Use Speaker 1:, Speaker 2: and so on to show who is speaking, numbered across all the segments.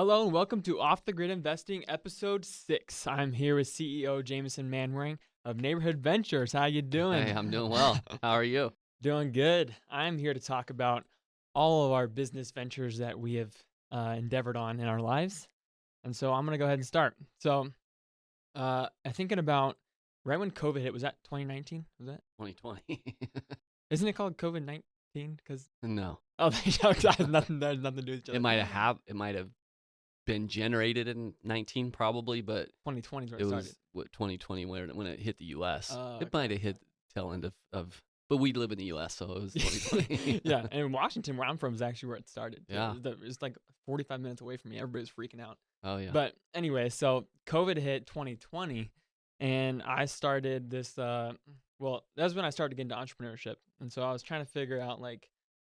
Speaker 1: Hello and welcome to Off the Grid Investing episode 6. I'm here with CEO Jameson Manwaring of Neighborhood Ventures. How you
Speaker 2: Hey,
Speaker 1: doing?
Speaker 2: I'm doing well. How are you?
Speaker 1: Doing good. I'm here to talk about all of our business ventures that we have endeavored on in our lives. And so I'm going to go ahead and start. I'm thinking about right when COVID hit, was that 2019? Was that?
Speaker 2: 2020.
Speaker 1: Isn't it called COVID-19? Because
Speaker 2: No,
Speaker 1: oh, there's nothing to do with each
Speaker 2: it
Speaker 1: other.
Speaker 2: might have been generated in 19 probably, but
Speaker 1: 2020 is where
Speaker 2: it
Speaker 1: it started.
Speaker 2: was 2020 when it hit the U.S. It
Speaker 1: Okay.
Speaker 2: might have hit tail end of, but we live in the U.S., so it was 2020.
Speaker 1: Yeah, and Washington, where I'm from, is actually where it started. Too.
Speaker 2: Yeah.
Speaker 1: It's like 45 minutes away from me. Everybody's freaking out.
Speaker 2: Oh yeah.
Speaker 1: But anyway, so COVID hit 2020, and I started this. Well, that's when I started getting into entrepreneurship, and so I was trying to figure out like,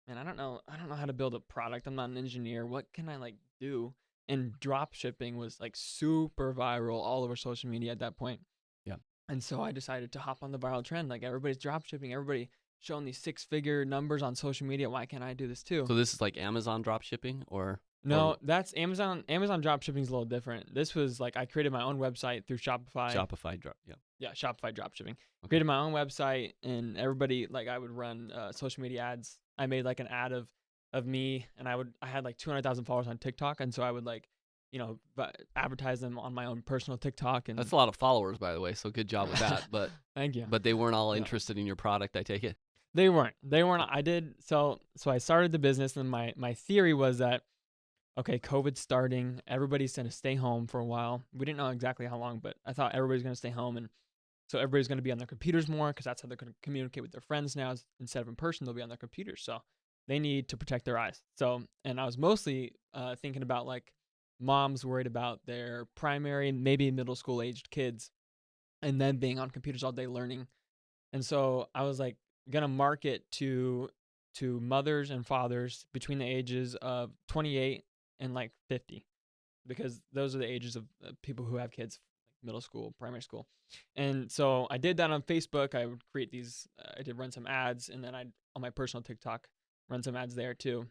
Speaker 1: man, I don't know how to build a product. I'm not an engineer. What can I like do? And drop shipping was like super viral all over social media at that point.
Speaker 2: Yeah.
Speaker 1: And so I decided to hop on the viral trend. Like everybody's drop shipping, everybody showing these six-figure numbers on social media. Why can't I do this too?
Speaker 2: So this is like Amazon drop shipping or
Speaker 1: No, that's Amazon. Amazon drop shipping is a little different. This was like I created my own website through Shopify.
Speaker 2: Shopify drop. Yeah.
Speaker 1: Yeah, Shopify drop shipping.
Speaker 2: Okay.
Speaker 1: Created my own website, and everybody like I would run social media ads. I made like an ad of me, and I had like 200,000 followers on TikTok, and so I would like advertise them on my own personal TikTok. And
Speaker 2: That's a lot of followers, by the way. So good job with that. But
Speaker 1: thank you.
Speaker 2: but they weren't all
Speaker 1: Yeah.
Speaker 2: interested in your product, I take it.
Speaker 1: They weren't. They weren't. I did so I started the business, and my theory was that okay, COVID's starting, everybody's gonna stay home for a while. We didn't know exactly how long, but I thought everybody's gonna stay home, and so everybody's gonna be on their computers more because that's how they're gonna communicate with their friends now. Instead of in person, they'll be on their computers. So they need to protect their eyes. So and I was mostly thinking about like moms worried about their primary, maybe middle school aged kids, and then being on computers all day learning. And so I was like gonna market to mothers and fathers between the ages of 28 and like 50 because those are the ages of people who have kids like middle school, primary school. And so I did that on Facebook. I would create these I did run some ads, and then I on my personal TikTok run some ads there too.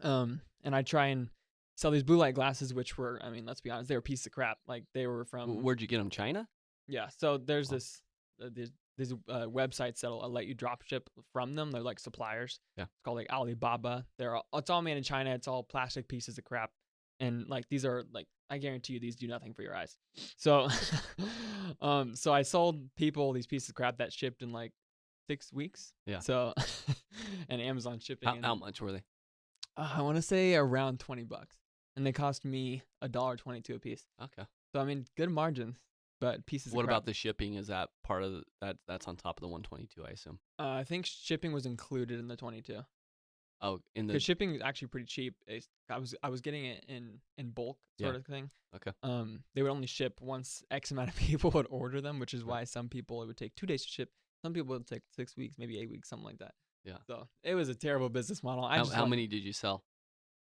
Speaker 1: And I try and sell these blue light glasses, which were, I mean, let's be honest, they were a piece of crap. Like they were from
Speaker 2: Where'd you get them? China?
Speaker 1: yeah. So there's
Speaker 2: Oh,
Speaker 1: these websites that'll let you drop ship from them. They're like suppliers.
Speaker 2: yeah.
Speaker 1: It's called like Alibaba. It's all made in China. It's all plastic pieces of crap. And like these are like I guarantee you these do nothing for your eyes. So so I sold people these pieces of crap that shipped in like 6 weeks.
Speaker 2: Yeah.
Speaker 1: So and Amazon shipping
Speaker 2: How
Speaker 1: and
Speaker 2: much were they?
Speaker 1: I want to say around $20, and they cost me $1.22 a piece.
Speaker 2: Okay.
Speaker 1: So I mean, good margins, but pieces of
Speaker 2: What
Speaker 1: crap.
Speaker 2: about the shipping? Is that part of that? That's on top of the 122, I assume.
Speaker 1: I think shipping was included in the 22
Speaker 2: Oh, in the
Speaker 1: because shipping is actually pretty cheap. I was getting it in bulk sort
Speaker 2: yeah.
Speaker 1: of thing.
Speaker 2: Okay.
Speaker 1: They would only ship once X amount of people would order them, which is
Speaker 2: Right.
Speaker 1: why some people it would take 2 days to ship. Some people would take 6 weeks, maybe 8 weeks, something like that.
Speaker 2: Yeah.
Speaker 1: So it was a terrible business model.
Speaker 2: How many did you sell?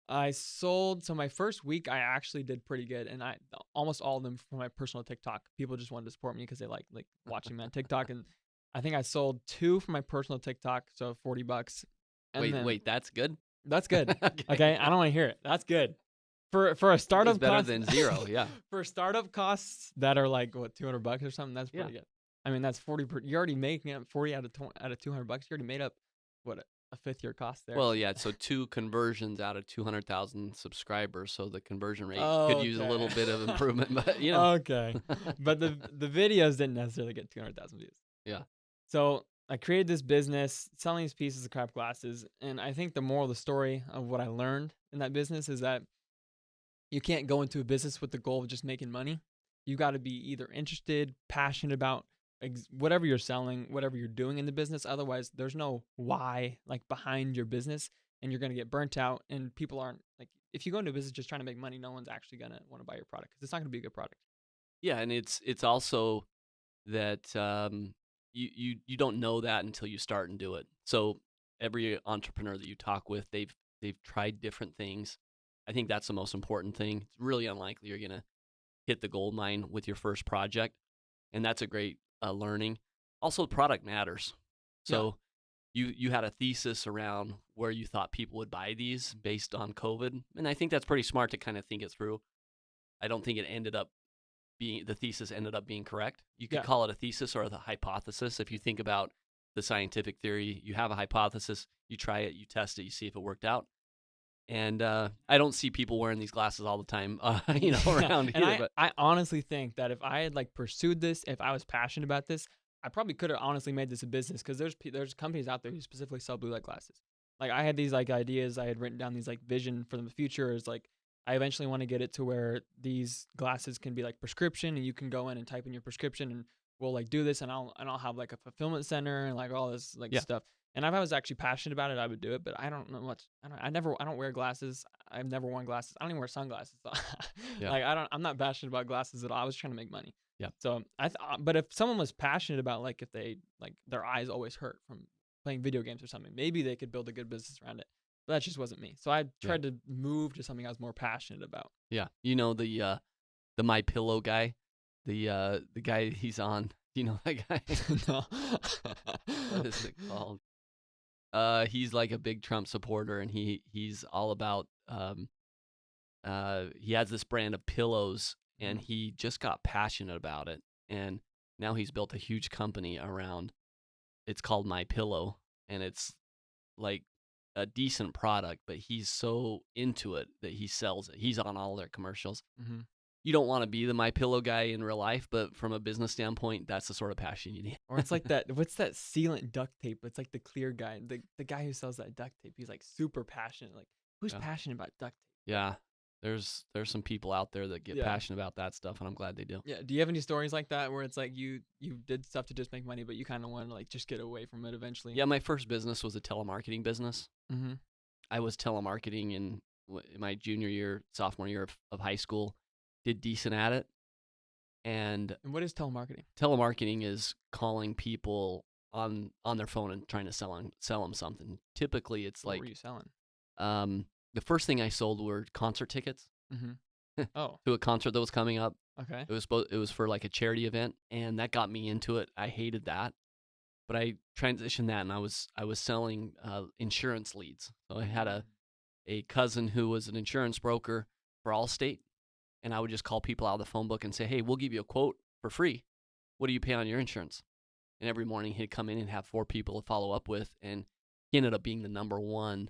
Speaker 1: I sold so my first week I actually did pretty good, and I almost all of them from my personal TikTok. People just wanted to support me because they like watching me on TikTok, and I think I sold 2 from my personal TikTok, so $40. And
Speaker 2: Wait,
Speaker 1: then
Speaker 2: wait, that's good.
Speaker 1: that's good.
Speaker 2: Okay.
Speaker 1: Okay, I don't want to hear it. That's good for a
Speaker 2: It's
Speaker 1: startup
Speaker 2: better
Speaker 1: cost.
Speaker 2: than zero. Yeah.
Speaker 1: For startup costs that are like what $200 or something. That's
Speaker 2: Yeah.
Speaker 1: pretty good. I mean, that's 40. You're already making up 40 out of $200. You already made up what a fifth year cost there.
Speaker 2: Well, yeah. So 2 conversions out of 200,000 subscribers. So the conversion rate
Speaker 1: Oh,
Speaker 2: could use a little
Speaker 1: okay.
Speaker 2: bit of improvement, but you know.
Speaker 1: Okay, but the videos didn't necessarily get 200,000 views.
Speaker 2: Yeah.
Speaker 1: So I created this business selling these pieces of crap glasses, and I think the moral of the story of what I learned in that business is that you can't go into a business with the goal of just making money. You got to be either interested, passionate about whatever you're selling, whatever you're doing in the business. Otherwise, there's no why like behind your business, and you're gonna get burnt out. And people aren't like, if you go into a business just trying to make money, no one's actually gonna want to buy your product because it's not gonna be a good product.
Speaker 2: Yeah, and it's also that you don't know that until you start and do it. So every entrepreneur that you talk with, they've tried different things. I think that's the most important thing. It's really unlikely you're gonna hit the gold mine with your first project, and that's a great learning. Also, product matters.
Speaker 1: Yeah.
Speaker 2: So you had a thesis around where you thought people would buy these based on COVID, and I think that's pretty smart to kind of think it through. I don't think the thesis ended up being correct. You could
Speaker 1: Yeah.
Speaker 2: call it a thesis or the hypothesis. If you think about the scientific theory, you have a hypothesis, you try it, you test it, you see if it worked out. And I don't see people wearing these glasses all the time, around
Speaker 1: And
Speaker 2: here. But
Speaker 1: I honestly think that if I had like pursued this, if I was passionate about this, I probably could have honestly made this a business because there's companies out there who specifically sell blue light glasses. Like I had these like ideas, I had written down these like vision for the future is like I eventually want to get it to where these glasses can be like prescription and you can go in and type in your prescription and we'll like do this and I'll have like a fulfillment center and like all this like
Speaker 2: Yeah.
Speaker 1: stuff. And if I was actually passionate about it, I would do it. But I don't know much. I don't wear glasses. I've never worn glasses. I don't even wear sunglasses. So
Speaker 2: Yeah.
Speaker 1: like I'm not passionate about glasses at all. I was trying to make money.
Speaker 2: Yeah.
Speaker 1: So but if someone was passionate about like if they like their eyes always hurt from playing video games or something, maybe they could build a good business around it. But that just wasn't me. So I tried to move to something I was more passionate about.
Speaker 2: yeah, the My Pillow guy, the guy he's on. You know that guy?
Speaker 1: No.
Speaker 2: What is it called? He's like a big Trump supporter, and he's all about he has this brand of pillows, and he just got passionate about it, and now he's built a huge company around. It's called My Pillow, and it's like a decent product, but he's so into it that he sells it. He's on all their commercials.
Speaker 1: Mm-hmm.
Speaker 2: You don't want to be the My Pillow guy in real life, but from a business standpoint, that's the sort of passion you need.
Speaker 1: Or it's like that. What's that sealant duct tape? It's like the clear guy, the guy who sells that duct tape. He's like super passionate. Like who's
Speaker 2: Yeah.
Speaker 1: passionate about duct tape?
Speaker 2: Yeah, there's some people out there that get
Speaker 1: Yeah.
Speaker 2: passionate about that stuff, and I'm glad they do.
Speaker 1: Yeah. Do you have any stories like that where it's like you did stuff to just make money, but you kind of want to like just get away from it eventually?
Speaker 2: Yeah, my first business was a telemarketing business.
Speaker 1: Mm-hmm.
Speaker 2: I was telemarketing in my sophomore year of high school. Did decent at it, and
Speaker 1: And what is telemarketing?
Speaker 2: telemarketing is calling people on their phone and trying to sell them something. Typically, it's
Speaker 1: What
Speaker 2: like
Speaker 1: were you selling?
Speaker 2: the first thing I sold were concert tickets
Speaker 1: Mm-hmm. Oh,
Speaker 2: to a concert that was coming up.
Speaker 1: okay.
Speaker 2: It was for like a charity event, and that got me into it. I hated that, but I transitioned that, and I was selling insurance leads. So I had a cousin who was an insurance broker for Allstate, and I would just call people out of the phone book and say, "Hey, we'll give you a quote for free. What do you pay on your insurance?" And every morning he'd come in and have 4 people to follow up with, and he ended up being the number 1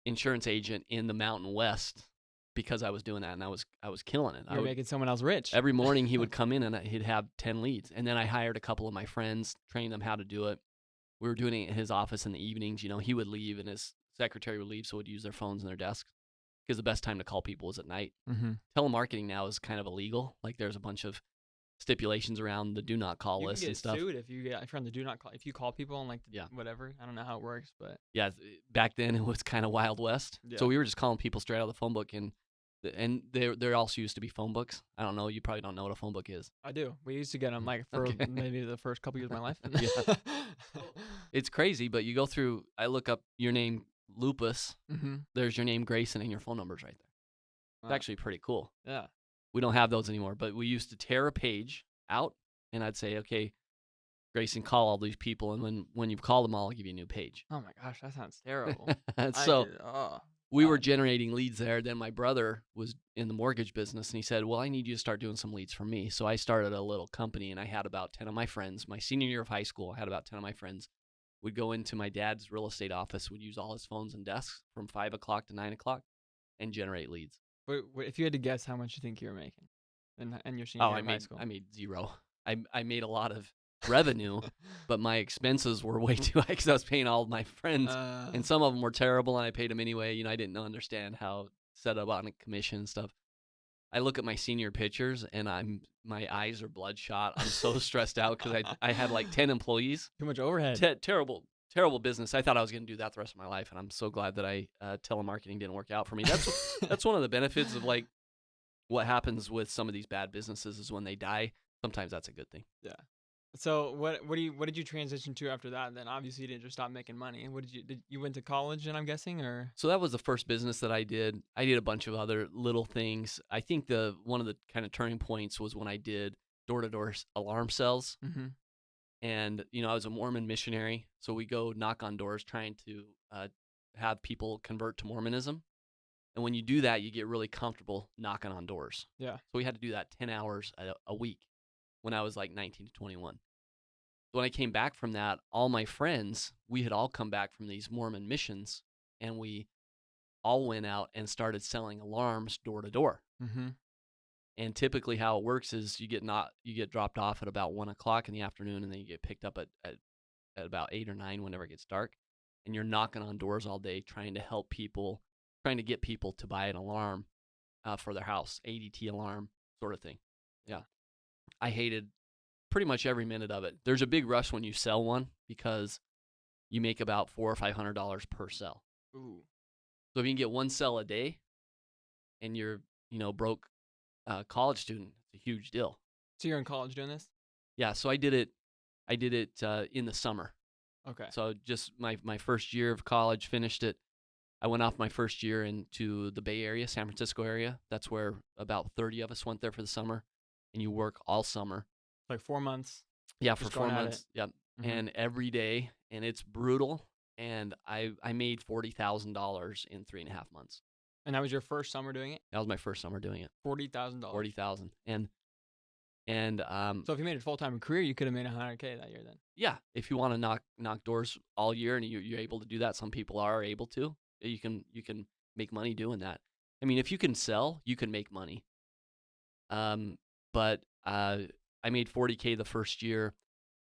Speaker 2: insurance agent in the Mountain West because I was doing that, and I was killing it.
Speaker 1: You're making someone else rich.
Speaker 2: Every morning he would come in and he'd have 10 leads. And then I hired a couple of my friends, trained them how to do it. We were doing it in his office in the evenings. He would leave and his secretary would leave, so would use their phones and their desks because the best time to call people is at night.
Speaker 1: Mm-hmm.
Speaker 2: Telemarketing now is kind of illegal. Like there's a bunch of stipulations around the do not call
Speaker 1: You
Speaker 2: list
Speaker 1: can
Speaker 2: and
Speaker 1: get
Speaker 2: stuff.
Speaker 1: sued if you're on the do not call. If you call people and like
Speaker 2: Yeah.
Speaker 1: whatever. I don't know how it works, but
Speaker 2: Yeah, back then it was kind of Wild West.
Speaker 1: Yeah.
Speaker 2: So we were just calling people straight out of the phone book, and there also used to be phone books. I don't know. You probably don't know what a phone book is.
Speaker 1: I do. We used to get them like for
Speaker 2: Okay.
Speaker 1: maybe the first couple years of my life.
Speaker 2: Yeah. It's crazy, but you go through. I look up your name, Lupus.
Speaker 1: Mm-hmm.
Speaker 2: There's your name, Grayson, and your phone number's right there. It's
Speaker 1: Wow.
Speaker 2: actually pretty cool.
Speaker 1: Yeah.
Speaker 2: We don't have those anymore, but we used to tear a page out, and I'd say, "Okay, Grayson, call all these people, and when you've called them all, I'll give you a new page."
Speaker 1: Oh my gosh, that sounds terrible.
Speaker 2: So
Speaker 1: oh.
Speaker 2: we were
Speaker 1: God.
Speaker 2: generating leads there. Then my brother was in the mortgage business, and he said, "Well, I need you to start doing some leads for me." So I started a little company, and I had about 10 of my friends. My senior year of high school, I had about 10 of my friends. We'd go into my dad's real estate office, would use all his phones and desks from 5 o'clock to 9 o'clock, and generate leads.
Speaker 1: Wait, if you had to guess how much you think you were making in your senior year of high school.
Speaker 2: I made zero. I made a lot of revenue, but my expenses were way too high because I was paying all of my friends, and some of them were terrible, and I paid them anyway. I didn't understand how set up on a commission and stuff. I look at my senior pictures, and my eyes are bloodshot. I'm so stressed out because I had like 10 employees.
Speaker 1: Too much overhead.
Speaker 2: Terrible business. I thought I was going to do that the rest of my life, and I'm so glad that telemarketing didn't work out for me. That's one of the benefits of like what happens with some of these bad businesses is when they die. Sometimes that's a good thing.
Speaker 1: Yeah. So what did you transition to after that? Then obviously you didn't just stop making money. What did you went to college? And I'm guessing, or
Speaker 2: So that was the first business that I did. I did a bunch of other little things. I think one of the kind of turning points was when I did door-to-door alarm cells.
Speaker 1: mm-hmm.
Speaker 2: And I was a Mormon missionary, so we go knock on doors trying to have people convert to Mormonism. And when you do that, you get really comfortable knocking on doors.
Speaker 1: Yeah.
Speaker 2: So we had to do that 10 hours a week when I was like 19 to 21. So when I came back from that, all my friends, we had all come back from these Mormon missions, and we all went out and started selling alarms door to door.
Speaker 1: Mm-hmm.
Speaker 2: And typically how it works is you get dropped off at about 1 o'clock in the afternoon, and then you get picked up at about 8 or 9 whenever it gets dark. And you're knocking on doors all day trying to help people, trying to get people to buy an alarm for their house, ADT alarm sort of thing. Yeah. I hated pretty much every minute of it. There's a big rush when you sell one because you make about $400 or $500 per sell.
Speaker 1: Ooh.
Speaker 2: So if you can get one sell a day and you're, broke college student, it's a huge deal.
Speaker 1: So you're in college doing this?
Speaker 2: Yeah. So I did it in the summer.
Speaker 1: Okay.
Speaker 2: So just my first year of college, finished it. I went off my first year into the Bay Area, San Francisco area. That's where about 30 of us went there for the summer, and you work all summer.
Speaker 1: Like 4 months.
Speaker 2: Yeah, for
Speaker 1: Just
Speaker 2: 4
Speaker 1: going at
Speaker 2: months. Yep.
Speaker 1: Mhm.
Speaker 2: And every day, and it's brutal. And I made $40,000 in 3.5 months.
Speaker 1: And that was your first summer doing it?
Speaker 2: That was my first summer doing it.
Speaker 1: $40,000.
Speaker 2: 40,000. And
Speaker 1: So if you made it full-time career, you could have made $100K that year then.
Speaker 2: yeah, if you want to knock doors all year and you're able to do that, some people are able to. You can make money doing that. I mean, if you can sell, you can make money. But I made $40K the first year.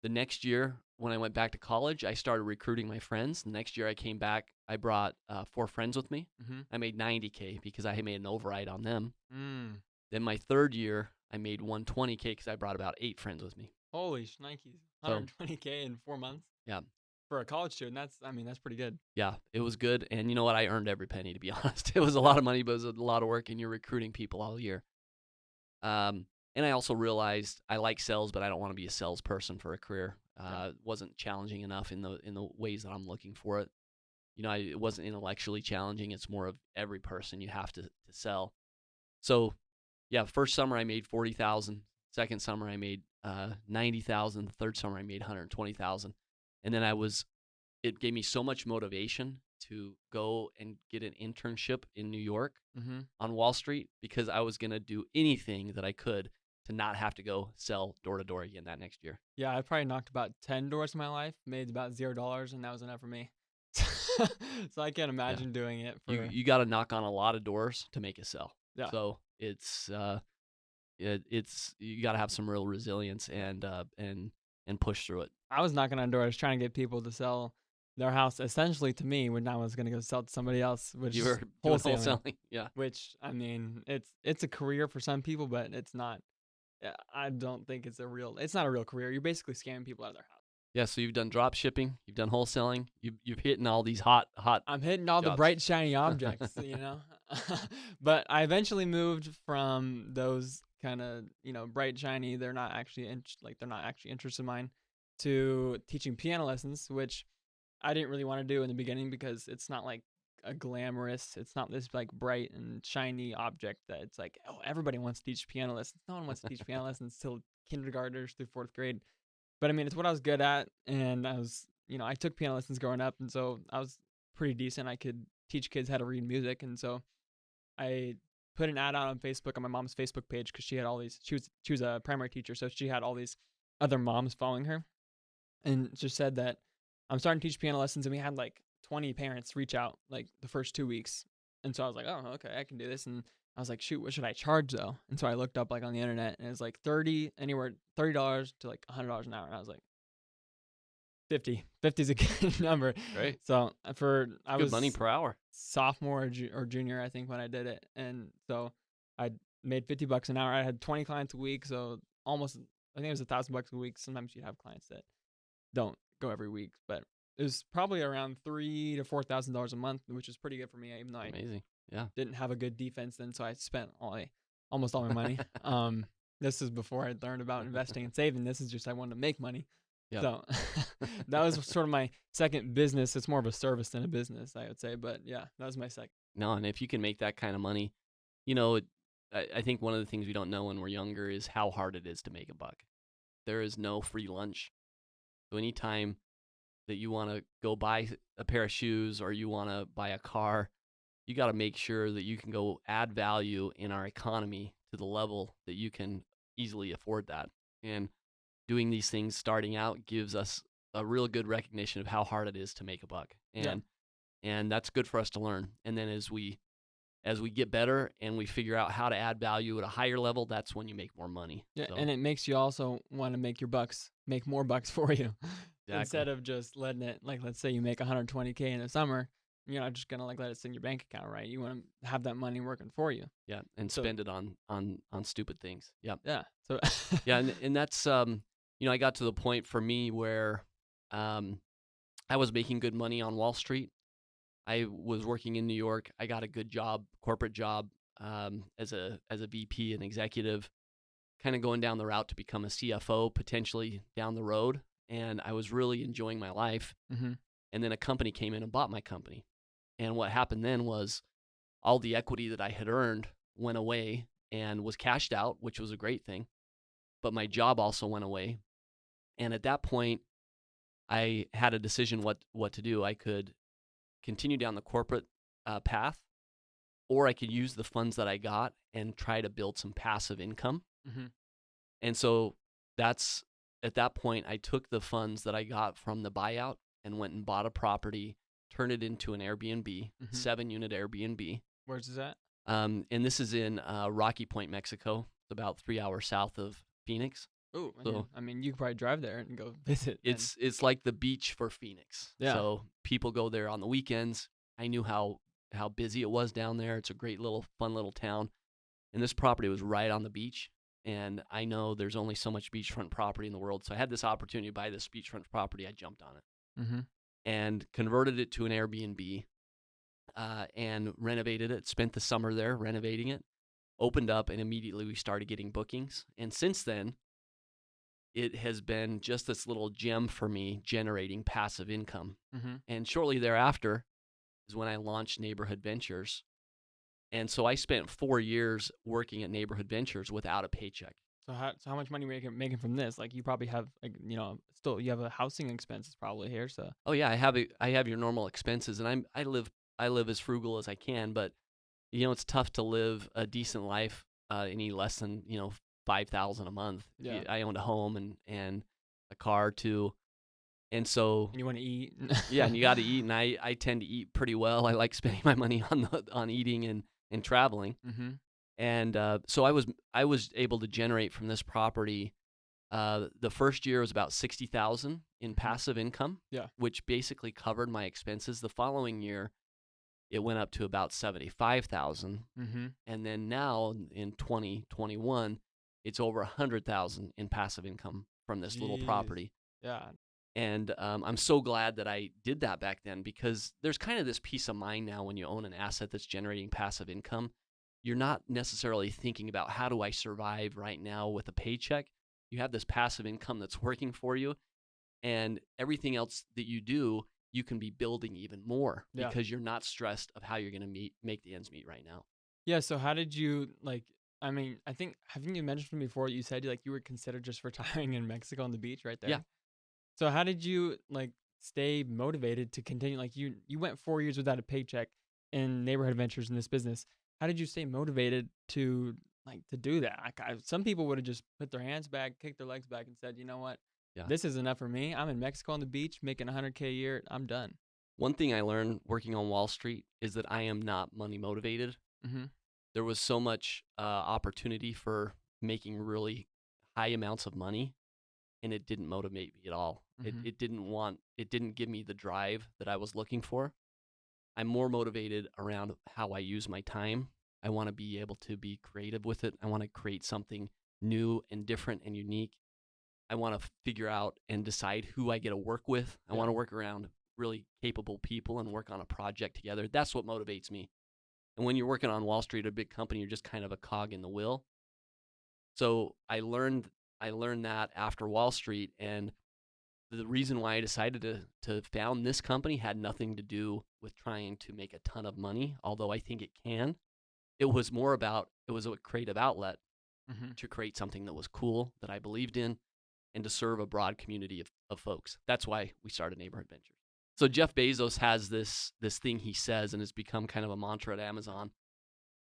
Speaker 2: The next year, when I went back to college, I started recruiting my friends. The next year I came back, I brought 4 friends with me.
Speaker 1: Mm-hmm.
Speaker 2: I made $90K because I had made an override on them.
Speaker 1: Mm.
Speaker 2: Then my third year, I made $120K because I brought about 8 friends with me.
Speaker 1: Holy shnikes.
Speaker 2: So-
Speaker 1: 120K in 4 months?
Speaker 2: Yeah.
Speaker 1: For a college student, that's pretty good.
Speaker 2: Yeah, it was good. And you know what? I earned every penny, to be honest. It was a lot of money, but it was a lot of work, and you're recruiting people all year. And I also realized I like sales, but I don't want to be a salesperson for a career. It wasn't challenging enough in the ways that I'm looking for it. It wasn't intellectually challenging. It's more of every person you have to sell. So, yeah, first summer I made $40,000. Second summer I made $90,000. The third summer I made $120,000. And then it gave me so much motivation to go and get an internship in New York
Speaker 1: Mm-hmm.
Speaker 2: on Wall Street because I was going to do anything that I could to not have to go sell door to door again that next year.
Speaker 1: Yeah, I probably knocked about 10 doors in my life, made about $0, and that was enough for me. So I can't imagine doing it for
Speaker 2: You got to knock on a lot of doors to make a sell.
Speaker 1: Yeah.
Speaker 2: So it's you got to have some real resilience and push through it.
Speaker 1: I was knocking on doors trying to get people to sell their house essentially to me when I was going to go sell it to somebody else, which
Speaker 2: You
Speaker 1: is
Speaker 2: were doing
Speaker 1: wholesaling.
Speaker 2: wholesaling. Yeah.
Speaker 1: Which, I mean, it's a career for some people, but it's not. I don't think it's not a real career. You're basically scamming people out of their house.
Speaker 2: Yeah, so you've done drop shipping, you've done wholesaling, you've hitting all these hot.
Speaker 1: I'm hitting all the
Speaker 2: jobs.
Speaker 1: bright, shiny objects, But I eventually moved from those kind of, bright, shiny, they're not actually interests of mine, to teaching piano lessons, which I didn't really want to do in the beginning because it's not like it's not this like bright and shiny object that it's like, oh, everybody wants to teach piano lessons. No one wants to teach piano lessons till kindergartners through 4th grade. But I mean, it's what I was good at, and I was, I took piano lessons growing up, and so I was pretty decent. I could teach kids how to read music, and so I put an ad out on Facebook on my mom's Facebook page because she had all these. She was a primary teacher, so she had all these other moms following her, and just said that I'm starting to teach piano lessons, and we had like 20 parents reach out like the first 2 weeks, and so I was like, oh, okay, I can do this, and I was like, shoot, what should I charge though? And so I looked up like on the internet, and it was like $30 to like $100 an hour, and I was like, 50 is a good number.
Speaker 2: Right.
Speaker 1: So I
Speaker 2: Good
Speaker 1: was
Speaker 2: money per hour.
Speaker 1: sophomore or junior, I think, when I did it, and so I made $50 an hour. I had 20 clients a week, so almost, I think it was $1,000 a week. Sometimes you'd have clients that don't go every week, but it was probably around $3,000 to $4,000 a month, which is pretty good for me, even though I
Speaker 2: Amazing. Yeah.
Speaker 1: didn't have a good defense then, so I spent almost all my money. This is before I learned about investing and saving. This is just I wanted to make money.
Speaker 2: Yep.
Speaker 1: So that was sort of my second business. It's more of a service than a business, I would say. But yeah, that was my second.
Speaker 2: No, and if you can make that kind of money, I think one of the things we don't know when we're younger is how hard it is to make a buck. There is no free lunch. So anytime that you want to go buy a pair of shoes or you want to buy a car, you got to make sure that you can go add value in our economy to the level that you can easily afford that. And doing these things starting out gives us a real good recognition of how hard it is to make a buck.
Speaker 1: Yeah.
Speaker 2: And that's good for us to learn. And then as we get better and we figure out how to add value at a higher level, that's when you make more money.
Speaker 1: Yeah,
Speaker 2: So,
Speaker 1: and it makes you also want to make more bucks for you.
Speaker 2: exactly.
Speaker 1: Instead of just letting it, like, let's say you make 120K in the summer, you're not just gonna like let it sit in your bank account, right? You want to have that money working for you.
Speaker 2: Yeah, and
Speaker 1: So
Speaker 2: spend it on stupid things. Yeah.
Speaker 1: yeah, so
Speaker 2: Yeah, and that's I got to the point for me where I was making good money on Wall Street. I was working in New York. I got a good job, corporate job, as a VP and executive, kind of going down the route to become a CFO potentially down the road. And I was really enjoying my life.
Speaker 1: hmm
Speaker 2: And then a company came in and bought my company. And what happened then was all the equity that I had earned went away and was cashed out, which was a great thing. But my job also went away. And at that point, I had a decision what to do. I could continue down the corporate path, or I could use the funds that I got and try to build some passive income.
Speaker 1: hmm
Speaker 2: And so that's at that point, I took the funds that I got from the buyout and went and bought a property, turned it into an Airbnb,
Speaker 1: hmm
Speaker 2: 7-unit Airbnb.
Speaker 1: Where's this at?
Speaker 2: And this is in Rocky Point, Mexico. It's about 3 hours south of Phoenix.
Speaker 1: Oh,
Speaker 2: So
Speaker 1: I mean, you could probably drive there and go visit.
Speaker 2: it's like the beach for Phoenix.
Speaker 1: Yeah.
Speaker 2: So people go there on the weekends. I knew how busy it was down there. It's a great little fun little town. And this property was right on the beach. And I know there's only so much beachfront property in the world. So I had this opportunity to buy this beachfront property. I jumped on it
Speaker 1: Mm-hmm.
Speaker 2: and converted it to an Airbnb and renovated it. Spent the summer there renovating it. Opened up, and immediately we started getting bookings. And since then, it has been just this little gem for me generating passive income.
Speaker 1: Mm-hmm.
Speaker 2: And shortly thereafter is when I launched Neighborhood Ventures. And so I spent 4 years working at Neighborhood Ventures without a paycheck.
Speaker 1: So how much money are you making from this? Like, you probably have, like, still you have a housing expenses probably here. So
Speaker 2: Oh yeah, I have your normal expenses, and I live as frugal as I can, but it's tough to live a decent life any less than 5,000 a month.
Speaker 1: Yeah.
Speaker 2: I owned a home and a car too, and so
Speaker 1: and you want to eat.
Speaker 2: yeah, and you got to eat, and I tend to eat pretty well. I like spending my money on eating and traveling,
Speaker 1: Mm-hmm.
Speaker 2: and so I was able to generate from this property. The first year was about 60,000 in passive income,
Speaker 1: Yeah.
Speaker 2: which basically covered my expenses. The following year, it went up to about 75,000,
Speaker 1: Mm-hmm.
Speaker 2: and then now in 2021, it's over 100,000 in passive income from this little
Speaker 1: Jeez.
Speaker 2: property.
Speaker 1: Yeah.
Speaker 2: And I'm so glad that I did that back then, because there's kind of this peace of mind now when you own an asset that's generating passive income. You're not necessarily thinking about, how do I survive right now with a paycheck? You have this passive income that's working for you, and everything else that you do, you can be building even more
Speaker 1: Yeah.
Speaker 2: because you're not stressed of how you're going to make the ends meet right now.
Speaker 1: Yeah. So how did you like? I mean, haven't you mentioned before? You said you were considered just retiring in Mexico on the beach right there.
Speaker 2: Yeah.
Speaker 1: So how did you stay motivated to continue? Like, you went 4 years without a paycheck in Neighborhood Ventures in this business. How did you stay motivated to do that? Some people would have just put their hands back, kicked their legs back, and said, you know what?
Speaker 2: Yeah.
Speaker 1: This is enough for me. I'm in Mexico on the beach making 100K a year. I'm done.
Speaker 2: One thing I learned working on Wall Street is that I am not money motivated.
Speaker 1: Mm-hmm.
Speaker 2: There was so much opportunity for making really high amounts of money, and it didn't motivate me at all.
Speaker 1: Mhm.
Speaker 2: It didn't give me the drive that I was looking for. I'm more motivated around how I use my time. I want to be able to be creative with it. I want to create something new and different and unique. I want to figure out and decide who I get to work with. I want to work around really capable people and work on a project together. That's what motivates me. And when you're working on Wall Street, a big company, you're just kind of a cog in the wheel. So I learned that after Wall Street, and the reason why I decided to found this company had nothing to do with trying to make a ton of money, although I think it can. It was a creative outlet
Speaker 1: Mm-hmm.
Speaker 2: to create something that was cool, that I believed in, and to serve a broad community of folks. That's why we started Neighborhood Ventures. So Jeff Bezos has this thing he says, and it's become kind of a mantra at Amazon.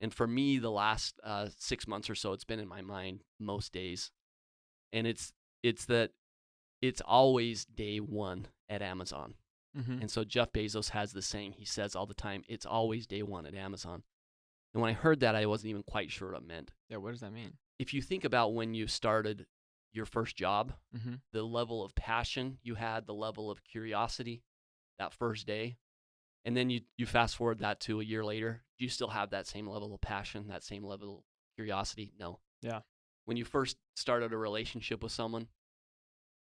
Speaker 2: And for me, the last 6 months or so, it's been in my mind most days. And it's that it's always day one at Amazon.
Speaker 1: Mm-hmm.
Speaker 2: And so Jeff Bezos has this saying he says all the time, it's always day one at Amazon. And when I heard that, I wasn't even quite sure what it meant.
Speaker 1: Yeah, what does that mean?
Speaker 2: If you think about when you started your first job,
Speaker 1: Mm-hmm.
Speaker 2: the level of passion you had, the level of curiosity that first day, and then you fast forward that to a year later, do you still have that same level of passion, that same level of curiosity? No.
Speaker 1: Yeah.
Speaker 2: When you first started a relationship with someone,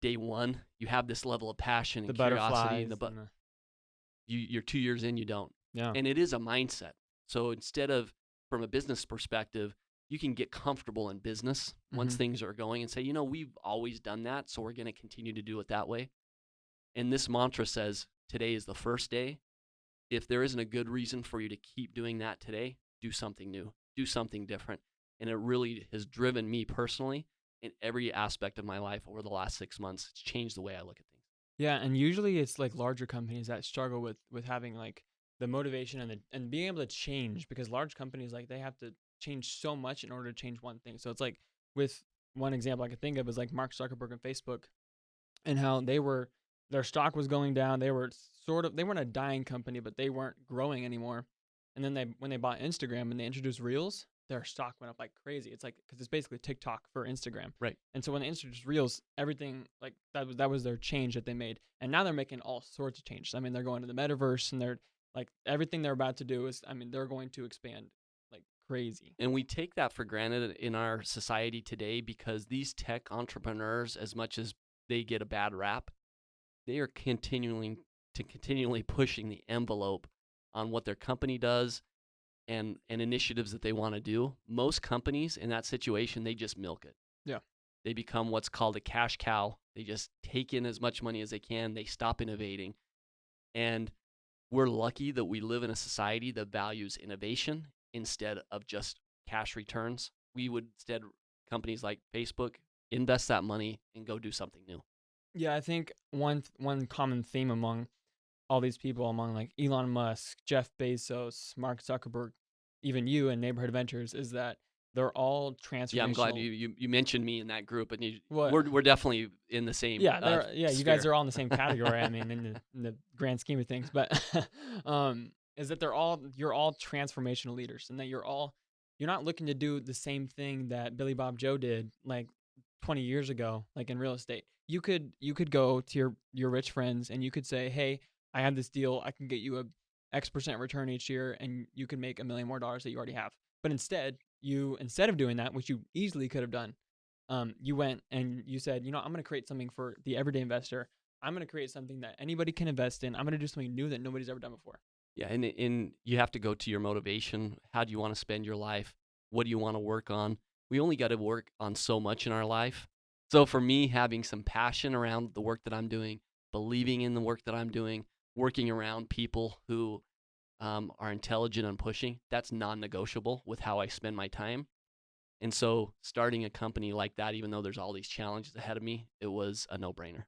Speaker 2: day one, you have this level of passion and
Speaker 1: The
Speaker 2: curiosity.
Speaker 1: butterflies.
Speaker 2: You're 2 years in, you don't.
Speaker 1: Yeah.
Speaker 2: And it is a mindset. So instead of, from a business perspective, you can get comfortable in business once
Speaker 1: Mhm.
Speaker 2: things are going and say, we've always done that, so we're going to continue to do it that way. And this mantra says, today is the first day. If there isn't a good reason for you to keep doing that today, do something new, do something different. And it really has driven me personally in every aspect of my life over the last 6 months. It's changed the way I look at things.
Speaker 1: Yeah, and usually it's like larger companies that struggle with having like the motivation and being able to change, because large companies, like, they have to change so much in order to change one thing. So it's like, with one example I could think of is like Mark Zuckerberg and Facebook, and how their stock was going down. They weren't a dying company, but they weren't growing anymore. And then when they bought Instagram and they introduced Reels, their stock went up like crazy. It's like, because it's basically TikTok for Instagram.
Speaker 2: Right.
Speaker 1: And so when they introduced Reels, everything, like, that was their change that they made. And now they're making all sorts of changes. I mean, they're going to the metaverse, and they're like, everything they're about to do is, I mean, they're going to expand like crazy.
Speaker 2: And we take that for granted in our society today, because these tech entrepreneurs, as much as they get a bad rap, they are continually pushing the envelope on what their company does and initiatives that they want to do. Most companies in that situation, they just milk it.
Speaker 1: Yeah.
Speaker 2: They become what's called a cash cow. They just take in as much money as they can. They stop innovating. And we're lucky that we live in a society that values innovation instead of just cash returns. We would instead, companies like Facebook, invest that money and go do something new.
Speaker 1: Yeah, I think one common theme among all these people, among like Elon Musk, Jeff Bezos, Mark Zuckerberg, even you and Neighborhood Ventures, is that they're all transformational.
Speaker 2: Yeah, I'm glad you mentioned me in that group, and
Speaker 1: What?
Speaker 2: we're definitely in the same.
Speaker 1: Yeah, you guys
Speaker 2: sphere.
Speaker 1: are all in the same category. I mean, in the grand scheme of things, but is that you're all transformational leaders, and that you're not looking to do the same thing that Billy Bob Joe did like 20 years ago, like in real estate. You could go to your rich friends and you could say, hey, I have this deal. I can get you a X% return each year, and you can make $1 million more that you already have. But instead of doing that, which you easily could have done, you went and you said, I'm going to create something for the everyday investor. I'm going to create something that anybody can invest in. I'm going to do something new that nobody's ever done before.
Speaker 2: Yeah, and you have to go to your motivation. How do you want to spend your life? What do you want to work on? We only got to work on so much in our life. So for me, having some passion around the work that I'm doing, believing in the work that I'm doing, working around people who are intelligent and pushing, that's non-negotiable with how I spend my time. And so starting a company like that, even though there's all these challenges ahead of me, it was a no-brainer.